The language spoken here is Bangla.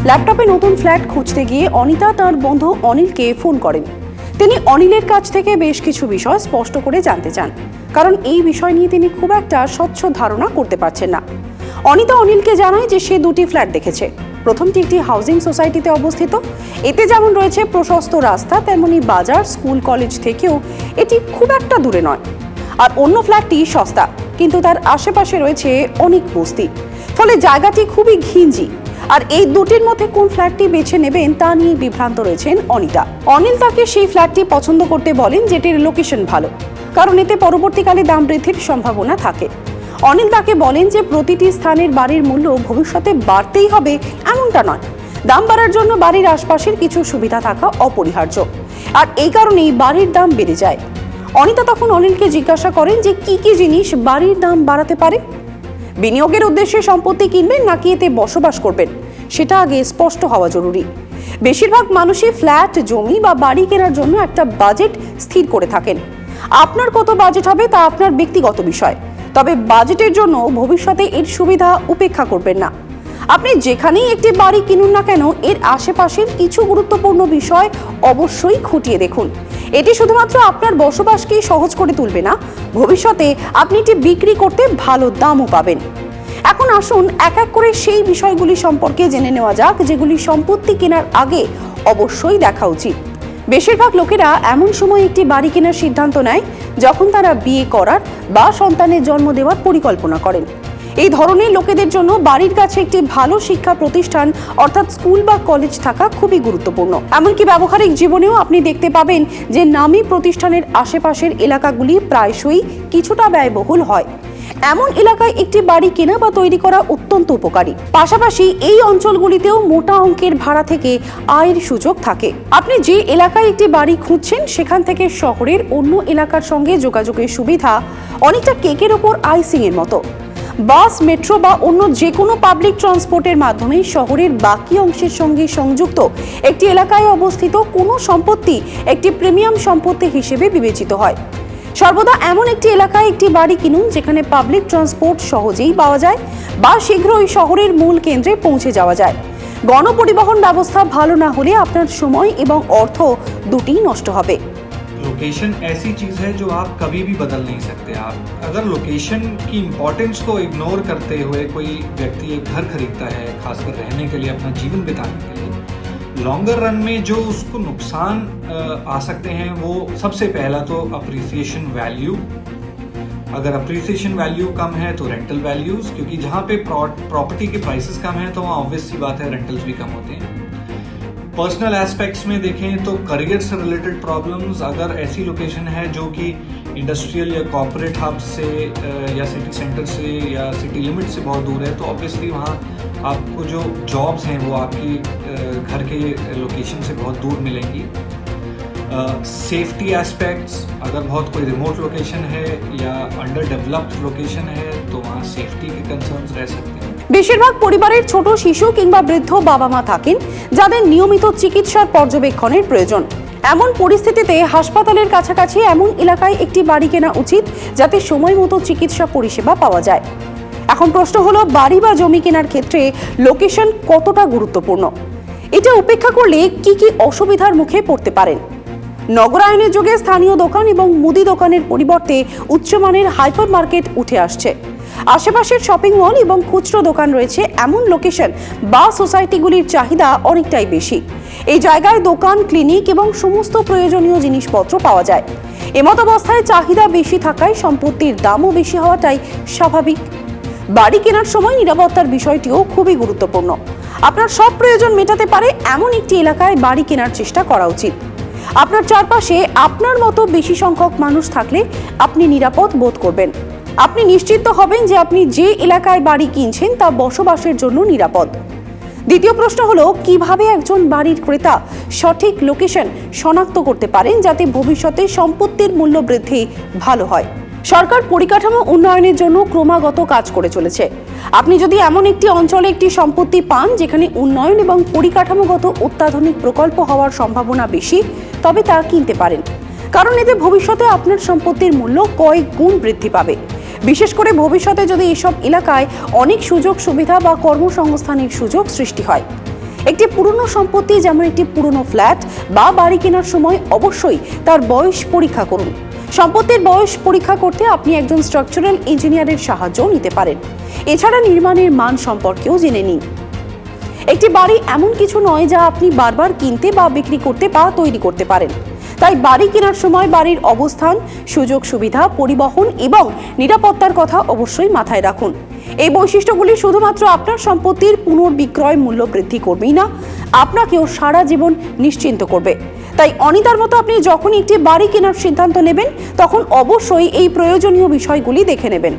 ল্যাপটপে নতুন ফ্ল্যাট খুঁজতে গিয়ে অনিতা তার বন্ধু অনিলকে ফোন করেন। তিনি অনিলের কাছ থেকে বেশ কিছু বিষয় স্পষ্ট করে জানতে চান, কারণ এই বিষয় নিয়ে তিনি খুব একটা স্বচ্ছ ধারণা করতে পারছেন না। অনিতা অনিলকে জানায় যে সে দুটি ফ্ল্যাট দেখেছে। প্রথমটি একটি হাউজিং সোসাইটিতে অবস্থিত। এতে যেমন রয়েছে প্রশস্ত রাস্তা, তেমনি বাজার, স্কুল, কলেজ থেকেও এটি খুব একটা দূরে নয়। আর অন্য ফ্ল্যাটটি সস্তা, কিন্তু তার আশেপাশে রয়েছে অনেক বস্তি, ফলে জায়গাটি খুবই ঘিঞ্জি। আর এই দুটির মধ্যে কোন ফ্ল্যাটটি বেছে নেবেন তা নিয়ে বিভ্রান্ত রয়েছেন অনিতা। অনিল তাকে সেই ফ্ল্যাটটি পছন্দ করতে বলেন যেটির লোকেশন ভালো, কারণ এতে পরবর্তীকালে দাম বৃদ্ধির সম্ভাবনা থাকে। অনিল তাকে বলেন যে প্রতিটি স্থানের বাড়ির মূল্য ভবিষ্যতে বাড়তেই হবে এমনটা নয়, দাম বাড়ার জন্য বাড়ির আশপাশের কিছু সুবিধা থাকা অপরিহার্য, আর এই কারণেই বাড়ির দাম বেড়ে যায়। অনিতা তখন অনিলকে জিজ্ঞাসা করেন যে কি কি জিনিস বাড়ির দাম বাড়াতে পারে। বিনিয়োগের উদ্দেশ্যে সম্পত্তি কিনবেন নাকি এতে বসবাস করবেন, সেটা আগে স্পষ্ট হওয়া জরুরি। বেশিরভাগ মানুষই ফ্ল্যাট, জমি বা বাড়ি কেনার জন্য একটা বাজেট স্থির করে থাকেন। আপনার কত বাজেট হবে তা আপনার ব্যক্তিগত বিষয়, তবে বাজেটের জন্য ভবিষ্যতে এর সুবিধা উপেক্ষা করবেন না। আপনি যেখানেই একটি বাড়ি কিনুন না কেন, এর আশেপাশের কিছু গুরুত্বপূর্ণ বিষয় অবশ্যই খুঁটিয়ে দেখুন। এটি শুধুমাত্র আপনার বসবাসকেই সহজ করে তুলবে না, ভবিষ্যতে আপনি এটি বিক্রি করতে ভালো দামও পাবেন। এখন আসুন এক এক করে সেই বিষয়গুলি সম্পর্কে জেনে নেওয়া যাক, যেগুলি সম্পত্তি কেনার আগে অবশ্যই দেখা উচিত। বেশিরভাগ লোকেরা এমন সময় একটি বাড়ি কেনার সিদ্ধান্ত নেয় যখন তারা বিয়ে করার বা সন্তানের জন্ম দেওয়ার পরিকল্পনা করেন। এই ধরনের লোকেদের জন্য বাড়ির কাছে একটি ভালো শিক্ষা প্রতিষ্ঠান অর্থাৎ স্কুল বা কলেজ থাকা খুবই গুরুত্বপূর্ণ। এমনকি ব্যবহারিক জীবনেও আপনি দেখতে পাবেন যে নামী প্রতিষ্ঠানের আশেপাশের এলাকাগুলি প্রায়শই কিছুটা ব্যয়বহুল হয়। এমন এলাকায় একটি বাড়ি কেনা বা তৈরি করা অত্যন্ত উপকারী। পাশাপাশি এই অঞ্চলগুলিতেও মোটা অঙ্কের ভাড়া থেকে আয়ের সুযোগ থাকে। আপনি যে এলাকায় একটি বাড়ি খুঁজছেন সেখান থেকে শহরের অন্য এলাকার সঙ্গে যোগাযোগের সুবিধা অনেকটা কেকের ওপর আইসিং এর মতো। বাস, মেট্রো বা অন্য যে কোনো পাবলিক ট্রান্সপোর্টের মাধ্যমে শহরের বাকি অংশের সঙ্গে সংযুক্ত একটি এলাকায় অবস্থিত কোনো সম্পত্তি একটি প্রিমিয়াম সম্পত্তি হিসেবে বিবেচিত হয়। সর্বদা এমন একটি এলাকায় একটি বাড়ি কিনুন যেখানে পাবলিক ট্রান্সপোর্ট সহজেই পাওয়া যায় বা শীঘ্রই শহরের মূল কেন্দ্রে পৌঁছে যাওয়া যায়। গণপরিবহন ব্যবস্থা ভালো না হলে আপনার সময় এবং অর্থ দুটিই নষ্ট হবে। लोकेशन ऐसी चीज़ है जो आप कभी भी बदल नहीं सकते। आप अगर लोकेशन की इम्पोर्टेंस को इग्नोर करते हुए कोई व्यक्ति एक घर खरीदता है, खासकर रहने के लिए, अपना जीवन बिताने के लिए, लॉन्गर रन में जो उसको नुकसान आ सकते हैं वो सबसे पहला तो अप्रिसिएशन वैल्यू। अगर अप्रिसिएशन वैल्यू कम है तो रेंटल वैल्यूज़, क्योंकि जहाँ पे प्रॉपर्टी के प्राइसेस कम हैं तो वहाँ ऑब्वियस सी बात है रेंटल्स भी कम होते हैं। पर्सनल एस्पेक्ट्स में देखें तो करियर से रिलेटेड प्रॉब्लम्स, अगर ऐसी लोकेशन है जो कि इंडस्ट्रियल या कॉर्पोरेट हब से या सिटी सेंटर से या सिटी लिमिट से बहुत दूर है तो ऑब्वियसली वहाँ आपको जो जॉब्स हैं वो आपकी घर के लोकेशन से बहुत दूर मिलेंगी। सेफ्टी एस्पेक्ट्स, अगर बहुत कोई रिमोट लोकेशन है या अंडर डेवलप्ड लोकेशन है तो वहाँ सेफ्टी के कंसर्न्स रह सकते हैं। বেশিরভাগ পরিবারের ছোট শিশু কিংবা বৃদ্ধ বাবা মা থাকেন যাদের নিয়মিত চিকিৎসার পর্যবেক্ষণের প্রয়োজন। এমন পরিস্থিতিতে হাসপাতালের কাছাকাছি এমন এলাকায় একটি বাড়ি কেনা উচিত যাতে সময় মতো চিকিৎসা পরিষেবা পাওয়া যায়। এখন প্রশ্ন হলো, বাড়ি বা জমি কেনার ক্ষেত্রে লোকেশন কতটা গুরুত্বপূর্ণ? এটা উপেক্ষা করলে কি কি অসুবিধার মুখে পড়তে পারেন? নগরায়নের যুগে স্থানীয় দোকান এবং মুদি দোকানের পরিবর্তে উচ্চমানের হাইপার মার্কেট উঠে আসছে। আশেপাশের শপিং মল এবং খুচরো দোকান রয়েছে এমন লোকেশন বা সোসাইটিগুলির চাহিদা অনেকটাই বেশি। এই জায়গায় দোকান, ক্লিনিক এবং সমস্ত প্রয়োজনীয় জিনিসপত্র পাওয়া যায়। এমত অবস্থায় চাহিদা বেশি থাকায় সম্পত্তির দামও বেশি হওয়াটাই স্বাভাবিক। বাড়ি কেনার সময় নিরাপত্তার বিষয়টিও খুবই গুরুত্বপূর্ণ। আপনার সব প্রয়োজন মেটাতে পারে এমন একটি এলাকায় বাড়ি কেনার চেষ্টা করা উচিত। আপনার চারপাশে আপনার মতো বেশি সংখ্যক মানুষ থাকলে আপনি নিরাপদ বোধ করবেন। আপনি নিশ্চিত হবেন যে আপনি যে এলাকায় বাড়ি কিনছেন তা বসবাসের জন্য নিরাপদ। দ্বিতীয় প্রশ্ন হলো, কিভাবে একজন বাড়ির ক্রেতা সঠিক লোকেশন শনাক্ত করতে পারেন যাতে ভবিষ্যতে সম্পত্তির মূল্য বৃদ্ধি ভালো হয়? সরকার পরিকাঠামো উন্নয়নের জন্য ক্রমাগত কাজ করে চলেছে। আপনি যদি এমন একটি অঞ্চলে একটি সম্পত্তি পান যেখানে উন্নয়ন এবং পরিকাঠামোগত অত্যাধুনিক প্রকল্প হওয়ার সম্ভাবনা বেশি, তবে তা কিনতে পারেন, কারণ এতে ভবিষ্যতে আপনার সম্পত্তির মূল্য কয়েক গুণ বৃদ্ধি পাবে। বিশেষ করে ভবিষ্যতে যদি এসব এলাকায় অনেক সুযোগ সুবিধা বা কর্মসংস্থানের সুযোগ সৃষ্টি হয়। একটি পুরনো সম্পত্তি যেমন একটি পুরনো ফ্ল্যাট বা বাড়ি কেনার সময় অবশ্যই তার বয়স পরীক্ষা করুন। সম্পত্তির বয়স পরীক্ষা করতে আপনি একজন স্ট্রাকচারাল ইঞ্জিনিয়ারের সাহায্য নিতে পারেন। এছাড়া নির্মাণের মান সম্পর্কেও জেনে নিন। একটি বাড়ি এমন কিছু নয় যা আপনি বারবার কিনতে বা বিক্রি করতে বা তৈরি করতে পারেন। তাই বাড়ি কেনার সময় বাড়ির অবস্থান, সুযোগ সুবিধা, পরিবহন এবং নিরাপত্তার কথা অবশ্যই মাথায় রাখুন। এই বৈশিষ্ট্যগুলি শুধুমাত্র আপনার সম্পত্তির পুনর্বিক্রয় মূল্য বৃদ্ধি করবেই না, আপনাকেও সারা জীবন নিশ্চিন্ত করবে। তাই অনিতার মতো আপনি যখন একটি বাড়ি কেনার সিদ্ধান্ত নেবেন, তখন অবশ্যই এই প্রয়োজনীয় বিষয়গুলি দেখে নেবেন।